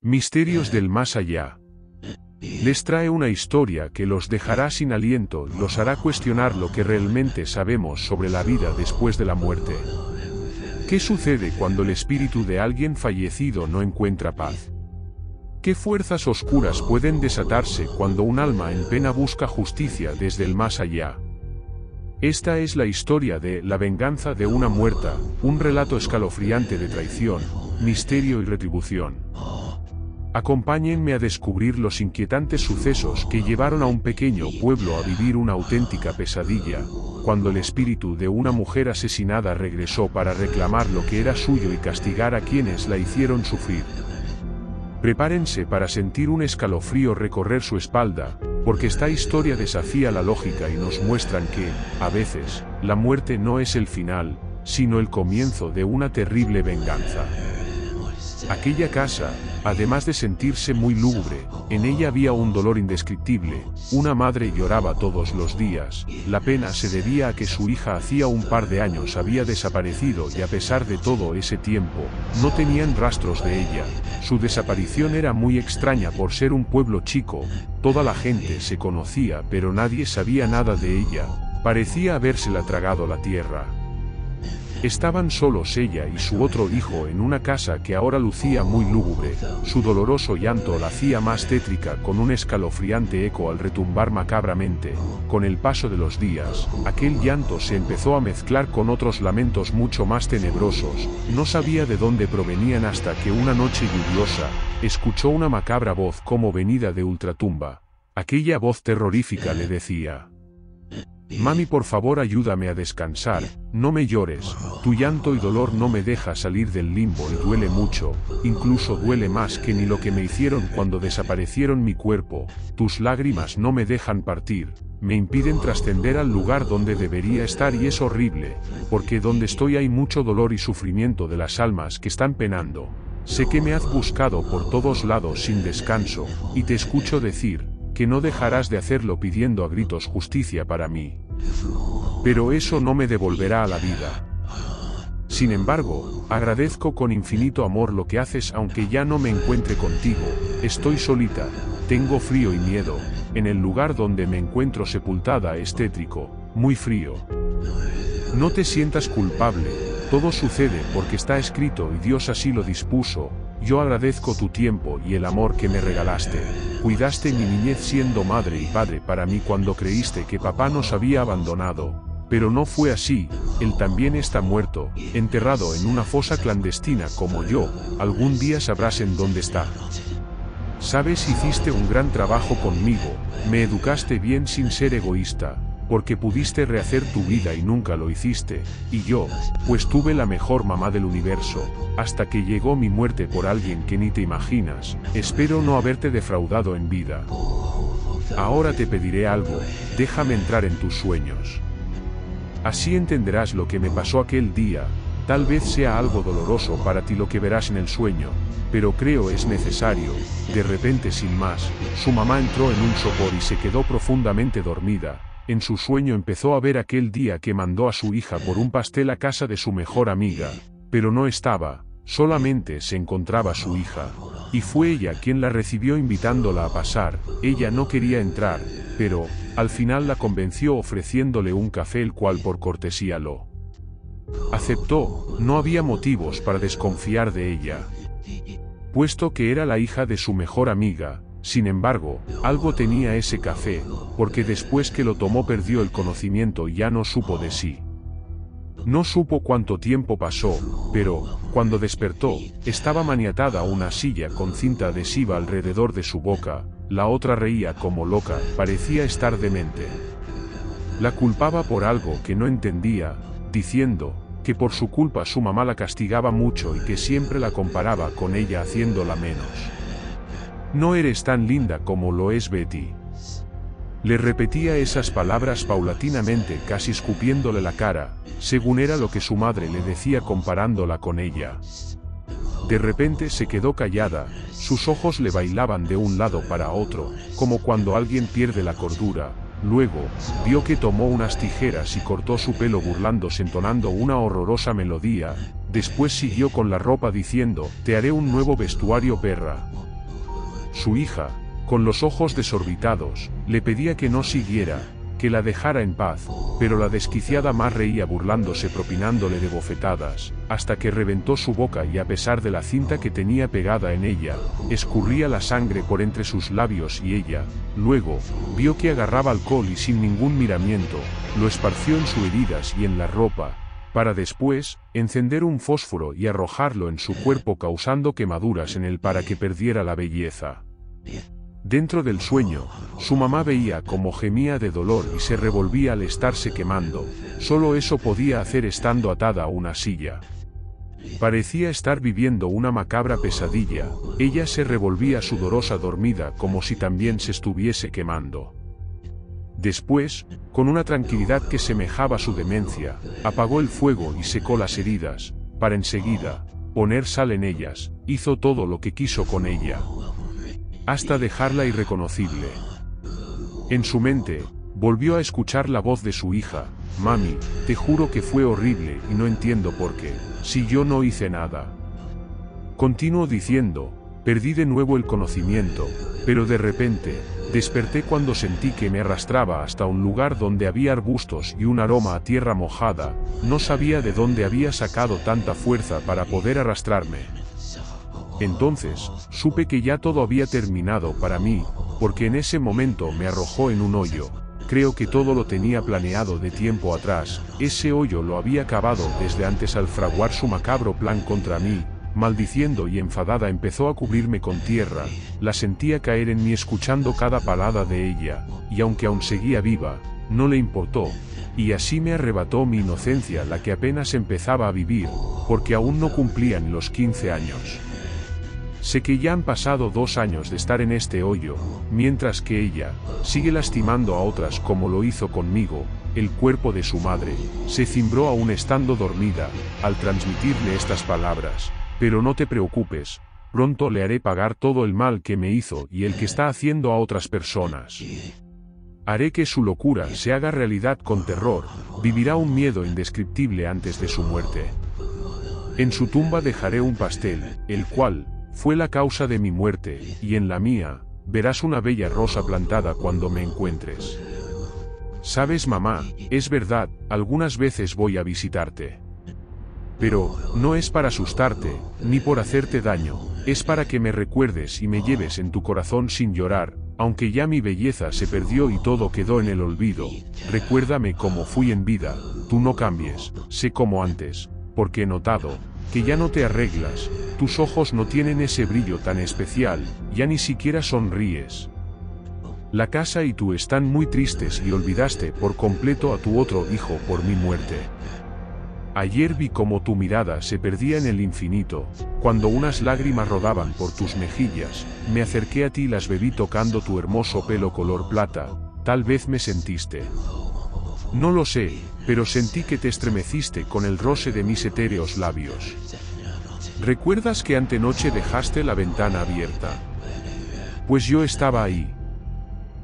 Misterios del más allá. Les trae una historia que los dejará sin aliento y los hará cuestionar lo que realmente sabemos sobre la vida después de la muerte. ¿Qué sucede cuando el espíritu de alguien fallecido no encuentra paz? ¿Qué fuerzas oscuras pueden desatarse cuando un alma en pena busca justicia desde el más allá? Esta es la historia de La venganza de una muerta, un relato escalofriante de traición, misterio y retribución. Acompáñenme a descubrir los inquietantes sucesos que llevaron a un pequeño pueblo a vivir una auténtica pesadilla, cuando el espíritu de una mujer asesinada regresó para reclamar lo que era suyo y castigar a quienes la hicieron sufrir. Prepárense para sentir un escalofrío recorrer su espalda, porque esta historia desafía la lógica y nos muestran que, a veces, la muerte no es el final, sino el comienzo de una terrible venganza. Aquella casa, además de sentirse muy lúgubre, en ella había un dolor indescriptible. Una madre lloraba todos los días. La pena se debía a que su hija hacía un par de años había desaparecido y a pesar de todo ese tiempo, no tenían rastros de ella. Su desaparición era muy extraña por ser un pueblo chico, toda la gente se conocía pero nadie sabía nada de ella, parecía habérsela tragado la tierra. Estaban solos ella y su otro hijo en una casa que ahora lucía muy lúgubre. Su doloroso llanto la hacía más tétrica con un escalofriante eco al retumbar macabramente. Con el paso de los días, aquel llanto se empezó a mezclar con otros lamentos mucho más tenebrosos. No sabía de dónde provenían hasta que una noche lluviosa, escuchó una macabra voz como venida de ultratumba. Aquella voz terrorífica le decía: «Mami, por favor, ayúdame a descansar, no me llores, tu llanto y dolor no me deja salir del limbo y duele mucho, incluso duele más que ni lo que me hicieron cuando desaparecieron mi cuerpo, tus lágrimas no me dejan partir, me impiden trascender al lugar donde debería estar y es horrible, porque donde estoy hay mucho dolor y sufrimiento de las almas que están penando. Sé que me has buscado por todos lados sin descanso, y te escucho decir que no dejarás de hacerlo pidiendo a gritos justicia para mí. Pero eso no me devolverá a la vida. Sin embargo, agradezco con infinito amor lo que haces aunque ya no me encuentre contigo. Estoy solita, tengo frío y miedo, en el lugar donde me encuentro sepultada es tétrico, muy frío. No te sientas culpable, todo sucede porque está escrito y Dios así lo dispuso. Yo agradezco tu tiempo y el amor que me regalaste. Cuidaste mi niñez siendo madre y padre para mí cuando creíste que papá nos había abandonado. Pero no fue así, él también está muerto, enterrado en una fosa clandestina como yo, algún día sabrás en dónde está. Sabes, hiciste un gran trabajo conmigo, me educaste bien sin ser egoísta, porque pudiste rehacer tu vida y nunca lo hiciste, y yo, pues tuve la mejor mamá del universo, hasta que llegó mi muerte por alguien que ni te imaginas. Espero no haberte defraudado en vida. Ahora te pediré algo, déjame entrar en tus sueños. Así entenderás lo que me pasó aquel día, tal vez sea algo doloroso para ti lo que verás en el sueño, pero creo es necesario. De repente, sin más, su mamá entró en un sopor y se quedó profundamente dormida. En su sueño empezó a ver aquel día que mandó a su hija por un pastel a casa de su mejor amiga, pero no estaba, solamente se encontraba su hija, y fue ella quien la recibió invitándola a pasar. Ella no quería entrar, pero, al final la convenció ofreciéndole un café, el cual por cortesía lo aceptó. No había motivos para desconfiar de ella, puesto que era la hija de su mejor amiga. Sin embargo, algo tenía ese café, porque después que lo tomó perdió el conocimiento y ya no supo de sí. No supo cuánto tiempo pasó, pero, cuando despertó, estaba maniatada a una silla con cinta adhesiva alrededor de su boca. La otra reía como loca, parecía estar demente. La culpaba por algo que no entendía, diciendo que por su culpa su mamá la castigaba mucho y que siempre la comparaba con ella haciéndola menos. No eres tan linda como lo es Betty. Le repetía esas palabras paulatinamente, casi escupiéndole la cara, según era lo que su madre le decía comparándola con ella. De repente se quedó callada, sus ojos le bailaban de un lado para otro, como cuando alguien pierde la cordura. Luego, vio que tomó unas tijeras y cortó su pelo burlándose entonando una horrorosa melodía. Después siguió con la ropa diciendo: «Te haré un nuevo vestuario, perra». Su hija, con los ojos desorbitados, le pedía que no siguiera, que la dejara en paz, pero la desquiciada más reía burlándose propinándole de bofetadas, hasta que reventó su boca y a pesar de la cinta que tenía pegada en ella, escurría la sangre por entre sus labios y ella, luego, vio que agarraba alcohol y sin ningún miramiento, lo esparció en sus heridas y en la ropa, para después, encender un fósforo y arrojarlo en su cuerpo causando quemaduras en él para que perdiera la belleza. Dentro del sueño, su mamá veía cómo gemía de dolor y se revolvía al estarse quemando, solo eso podía hacer estando atada a una silla. Parecía estar viviendo una macabra pesadilla, ella se revolvía sudorosa dormida como si también se estuviese quemando. Después, con una tranquilidad que semejaba su demencia, apagó el fuego y secó las heridas, para enseguida, poner sal en ellas, hizo todo lo que quiso con ella, hasta dejarla irreconocible. En su mente, volvió a escuchar la voz de su hija: «Mami, te juro que fue horrible y no entiendo por qué, si yo no hice nada». Continuó diciendo: «Perdí de nuevo el conocimiento, pero de repente, desperté cuando sentí que me arrastraba hasta un lugar donde había arbustos y un aroma a tierra mojada, no sabía de dónde había sacado tanta fuerza para poder arrastrarme. Entonces, supe que ya todo había terminado para mí, porque en ese momento me arrojó en un hoyo. Creo que todo lo tenía planeado de tiempo atrás, ese hoyo lo había cavado desde antes al fraguar su macabro plan contra mí». Maldiciendo y enfadada empezó a cubrirme con tierra, la sentía caer en mí escuchando cada palabra de ella, y aunque aún seguía viva, no le importó, y así me arrebató mi inocencia, la que apenas empezaba a vivir, porque aún no cumplían los 15 años. Sé que ya han pasado 2 años de estar en este hoyo, mientras que ella sigue lastimando a otras como lo hizo conmigo. El cuerpo de su madre se cimbró aún estando dormida, al transmitirle estas palabras: «Pero no te preocupes, pronto le haré pagar todo el mal que me hizo y el que está haciendo a otras personas. Haré que su locura se haga realidad con terror, vivirá un miedo indescriptible antes de su muerte. En su tumba dejaré un pastel, el cual fue la causa de mi muerte, y en la mía, verás una bella rosa plantada cuando me encuentres. Sabes, mamá, es verdad, algunas veces voy a visitarte. Pero, no es para asustarte, ni por hacerte daño, es para que me recuerdes y me lleves en tu corazón sin llorar, aunque ya mi belleza se perdió y todo quedó en el olvido. Recuérdame como fui en vida, tú no cambies, sé como antes, porque he notado que ya no te arreglas, tus ojos no tienen ese brillo tan especial, ya ni siquiera sonríes. La casa y tú están muy tristes y olvidaste por completo a tu otro hijo por mi muerte. Ayer vi cómo tu mirada se perdía en el infinito, cuando unas lágrimas rodaban por tus mejillas, me acerqué a ti y las bebí tocando tu hermoso pelo color plata, tal vez me sentiste. No lo sé, pero sentí que te estremeciste con el roce de mis etéreos labios. ¿Recuerdas que antenoche dejaste la ventana abierta? Pues yo estaba ahí.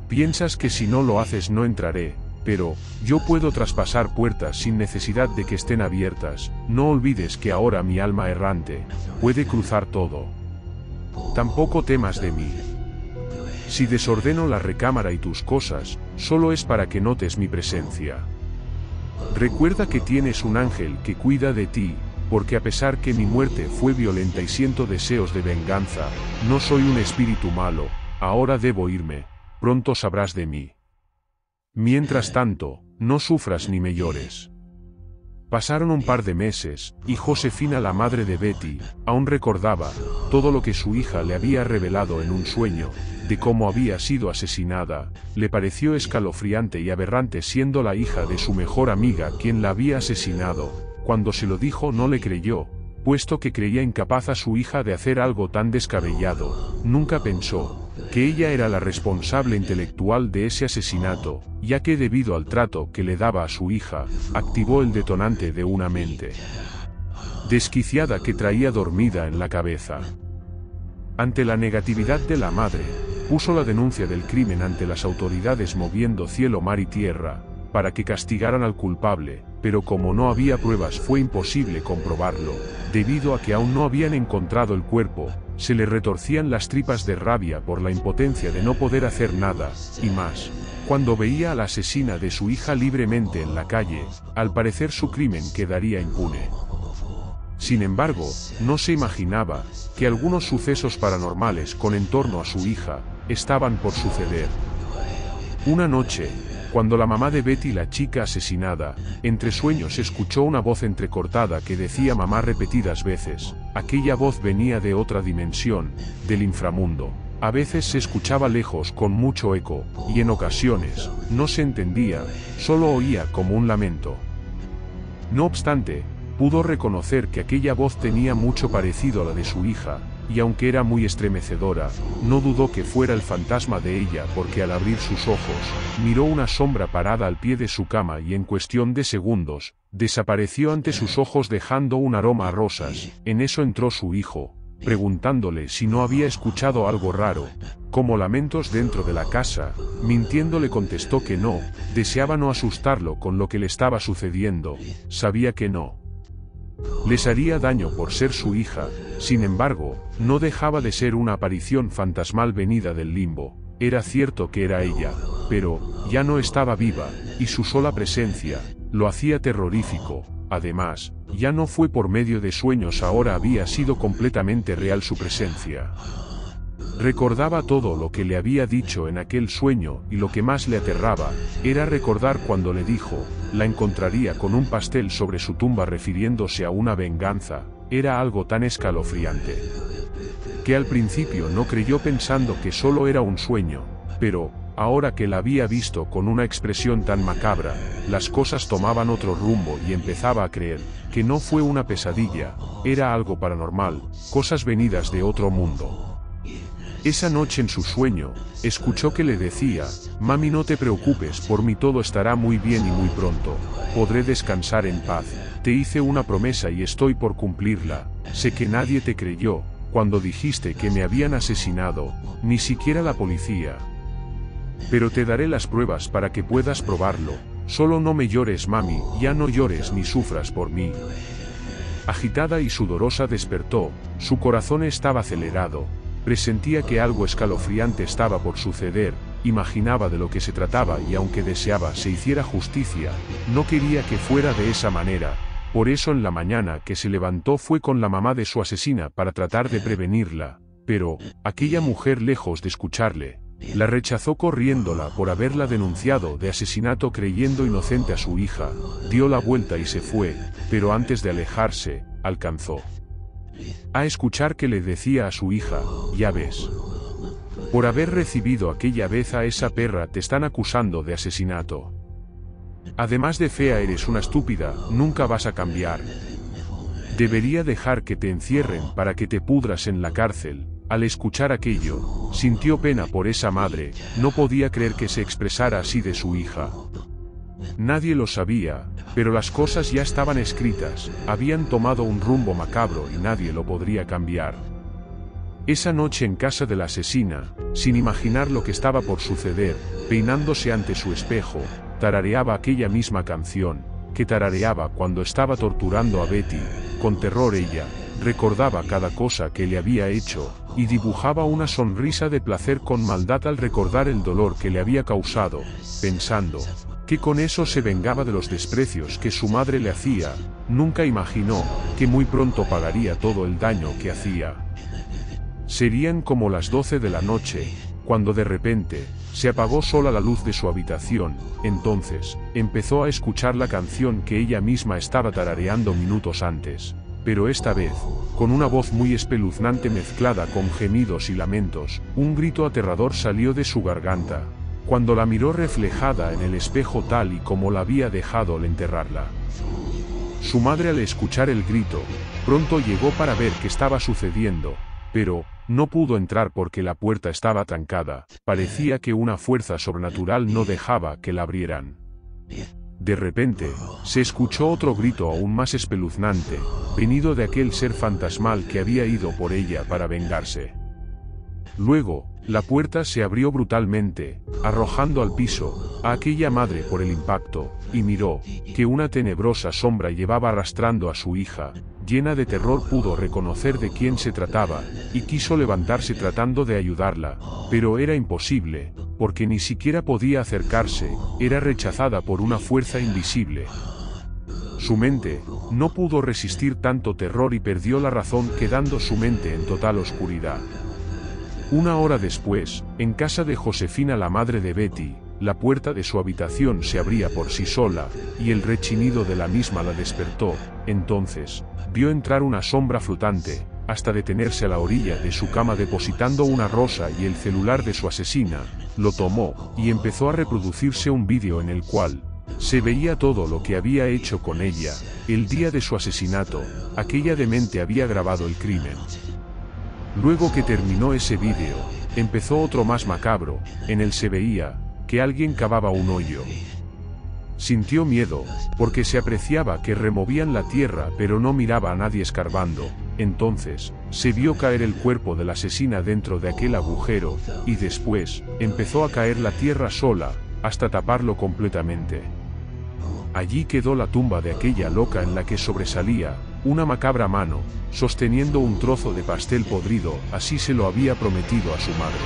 Piensas que si no lo haces no entraré, pero yo puedo traspasar puertas sin necesidad de que estén abiertas. No olvides que ahora mi alma errante puede cruzar todo. Tampoco temas de mí. Si desordeno la recámara y tus cosas, solo es para que notes mi presencia. Recuerda que tienes un ángel que cuida de ti, porque a pesar que mi muerte fue violenta y siento deseos de venganza, no soy un espíritu malo. Ahora debo irme, pronto sabrás de mí. Mientras tanto, no sufras ni me llores». Pasaron un par de meses, y Josefina, la madre de Betty, aún recordaba todo lo que su hija le había revelado en un sueño, de cómo había sido asesinada. Le pareció escalofriante y aberrante, siendo la hija de su mejor amiga quien la había asesinado. Cuando se lo dijo no le creyó, puesto que creía incapaz a su hija de hacer algo tan descabellado. Nunca pensó que ella era la responsable intelectual de ese asesinato, ya que debido al trato que le daba a su hija, activó el detonante de una mente desquiciada que traía dormida en la cabeza. Ante la negatividad de la madre, puso la denuncia del crimen ante las autoridades moviendo cielo, mar y tierra, para que castigaran al culpable, pero como no había pruebas fue imposible comprobarlo, debido a que aún no habían encontrado el cuerpo. se le retorcían las tripas de rabia por la impotencia de no poder hacer nada, y más, cuando veía a la asesina de su hija libremente en la calle. Al parecer su crimen quedaría impune. Sin embargo, no se imaginaba que algunos sucesos paranormales con en torno a su hija estaban por suceder. Una noche, cuando la mamá de Betty, la chica asesinada, entre sueños escuchó una voz entrecortada que decía mamá repetidas veces. Aquella voz venía de otra dimensión, del inframundo. A veces se escuchaba lejos con mucho eco, y en ocasiones, no se entendía, solo oía como un lamento. No obstante, pudo reconocer que aquella voz tenía mucho parecido a la de su hija, y aunque era muy estremecedora, no dudó que fuera el fantasma de ella porque al abrir sus ojos, miró una sombra parada al pie de su cama y en cuestión de segundos, desapareció ante sus ojos dejando un aroma a rosas. En eso entró su hijo, preguntándole si no había escuchado algo raro, como lamentos dentro de la casa. Mintiendo le contestó que no, deseaba no asustarlo con lo que le estaba sucediendo, sabía que no les haría daño por ser su hija. Sin embargo, no dejaba de ser una aparición fantasmal venida del limbo. Era cierto que era ella, pero ya no estaba viva, y su sola presencia lo hacía terrorífico. Además, ya no fue por medio de sueños, ahora había sido completamente real su presencia. Recordaba todo lo que le había dicho en aquel sueño, y lo que más le aterraba era recordar cuando le dijo, la encontraría con un pastel sobre su tumba refiriéndose a una venganza. Era algo tan escalofriante que al principio no creyó pensando que solo era un sueño, pero, ahora que la había visto con una expresión tan macabra, las cosas tomaban otro rumbo y empezaba a creer que no fue una pesadilla, era algo paranormal, cosas venidas de otro mundo. Esa noche en su sueño, escuchó que le decía, mami, no te preocupes por mí, todo estará muy bien y muy pronto podré descansar en paz. Te hice una promesa y estoy por cumplirla. Sé que nadie te creyó cuando dijiste que me habían asesinado, ni siquiera la policía. Pero te daré las pruebas para que puedas probarlo. Solo no me llores, mami, ya no llores ni sufras por mí. Agitada y sudorosa despertó, su corazón estaba acelerado. Presentía que algo escalofriante estaba por suceder, imaginaba de lo que se trataba y aunque deseaba se hiciera justicia, no quería que fuera de esa manera. Por eso en la mañana que se levantó fue con la mamá de su asesina para tratar de prevenirla, pero, aquella mujer lejos de escucharle, la rechazó corriéndola por haberla denunciado de asesinato creyendo inocente a su hija. Dio la vuelta y se fue, pero antes de alejarse, alcanzó a escuchar que le decía a su hija, ya ves, por haber recibido aquella vez a esa perra te están acusando de asesinato. Además de fea eres una estúpida, nunca vas a cambiar. Debería dejar que te encierren para que te pudras en la cárcel. Al escuchar aquello, sintió pena por esa madre, no podía creer que se expresara así de su hija. Nadie lo sabía, pero las cosas ya estaban escritas, habían tomado un rumbo macabro y nadie lo podría cambiar. Esa noche en casa de la asesina, sin imaginar lo que estaba por suceder, peinándose ante su espejo, tarareaba aquella misma canción que tarareaba cuando estaba torturando a Betty. Con terror ella recordaba cada cosa que le había hecho, y dibujaba una sonrisa de placer con maldad al recordar el dolor que le había causado, pensando que con eso se vengaba de los desprecios que su madre le hacía. Nunca imaginó que muy pronto pagaría todo el daño que hacía. Serían como las 12 de la noche, cuando de repente, se apagó sola la luz de su habitación. Entonces, empezó a escuchar la canción que ella misma estaba tarareando minutos antes. Pero esta vez, con una voz muy espeluznante mezclada con gemidos y lamentos, un grito aterrador salió de su garganta, cuando la miró reflejada en el espejo tal y como la había dejado al enterrarla. Su madre, al escuchar el grito, pronto llegó para ver qué estaba sucediendo, pero no pudo entrar porque la puerta estaba trancada. Parecía que una fuerza sobrenatural no dejaba que la abrieran. De repente, se escuchó otro grito aún más espeluznante, venido de aquel ser fantasmal que había ido por ella para vengarse. Luego, la puerta se abrió brutalmente, arrojando al piso a aquella madre por el impacto, y miró que una tenebrosa sombra llevaba arrastrando a su hija. llena de terror, pudo reconocer de quién se trataba, y quiso levantarse tratando de ayudarla, pero era imposible, porque ni siquiera podía acercarse, era rechazada por una fuerza invisible. Su mente no pudo resistir tanto terror y perdió la razón, quedando su mente en total oscuridad. Una hora después, en casa de Josefina, la madre de Betty, la puerta de su habitación se abría por sí sola, y el rechinido de la misma la despertó. Entonces, vio entrar una sombra flotante, hasta detenerse a la orilla de su cama depositando una rosa y el celular de su asesina. Lo tomó, y empezó a reproducirse un vídeo en el cual se veía todo lo que había hecho con ella. El día de su asesinato, aquella demente había grabado el crimen. Luego que terminó ese vídeo, empezó otro más macabro, en el se veía que alguien cavaba un hoyo. Sintió miedo, porque se apreciaba que removían la tierra, pero no miraba a nadie escarbando. Entonces, se vio caer el cuerpo de la asesina dentro de aquel agujero, y después, empezó a caer la tierra sola, hasta taparlo completamente. Allí quedó la tumba de aquella loca, en la que sobresalía una macabra mano, sosteniendo un trozo de pastel podrido. Así se lo había prometido a su madre.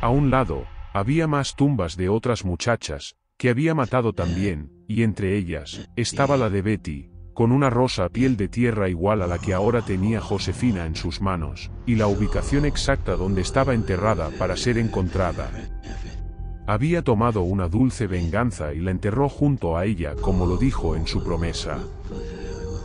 A un lado, había más tumbas de otras muchachas, que había matado también, y entre ellas, estaba la de Betty, con una rosa piel de tierra igual a la que ahora tenía Josefina en sus manos, y la ubicación exacta donde estaba enterrada para ser encontrada. Había tomado una dulce venganza y la enterró junto a ella, como lo dijo en su promesa.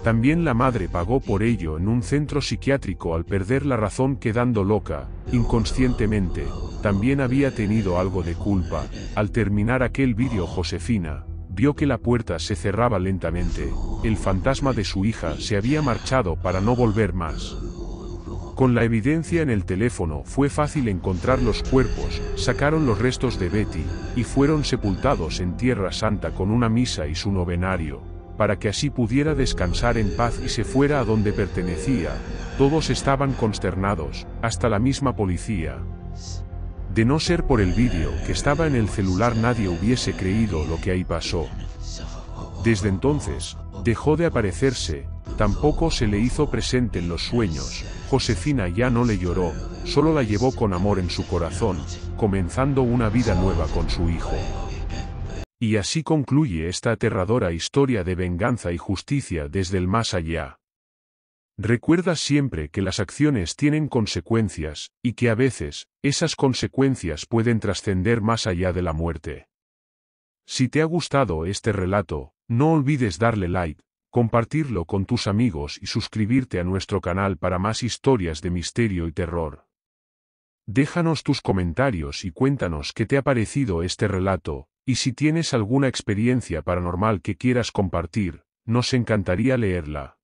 También la madre pagó por ello en un centro psiquiátrico al perder la razón, quedando loca, inconscientemente. También había tenido algo de culpa. Al terminar aquel vídeo, Josefina vio que la puerta se cerraba lentamente. El fantasma de su hija se había marchado para no volver más. Con la evidencia en el teléfono fue fácil encontrar los cuerpos. Sacaron los restos de Betty y fueron sepultados en Tierra Santa con una misa y su novenario, para que así pudiera descansar en paz y se fuera a donde pertenecía. Todos estaban consternados, hasta la misma policía. De no ser por el vídeo que estaba en el celular, nadie hubiese creído lo que ahí pasó. Desde entonces, dejó de aparecerse, tampoco se le hizo presente en los sueños. Josefina ya no le lloró, solo la llevó con amor en su corazón, comenzando una vida nueva con su hijo. Y así concluye esta aterradora historia de venganza y justicia desde el más allá. Recuerda siempre que las acciones tienen consecuencias, y que a veces, esas consecuencias pueden trascender más allá de la muerte. Si te ha gustado este relato, no olvides darle like, compartirlo con tus amigos y suscribirte a nuestro canal para más historias de misterio y terror. Déjanos tus comentarios y cuéntanos qué te ha parecido este relato, y si tienes alguna experiencia paranormal que quieras compartir, nos encantaría leerla.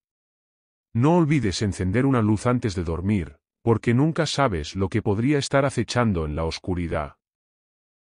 No olvides encender una luz antes de dormir, porque nunca sabes lo que podría estar acechando en la oscuridad.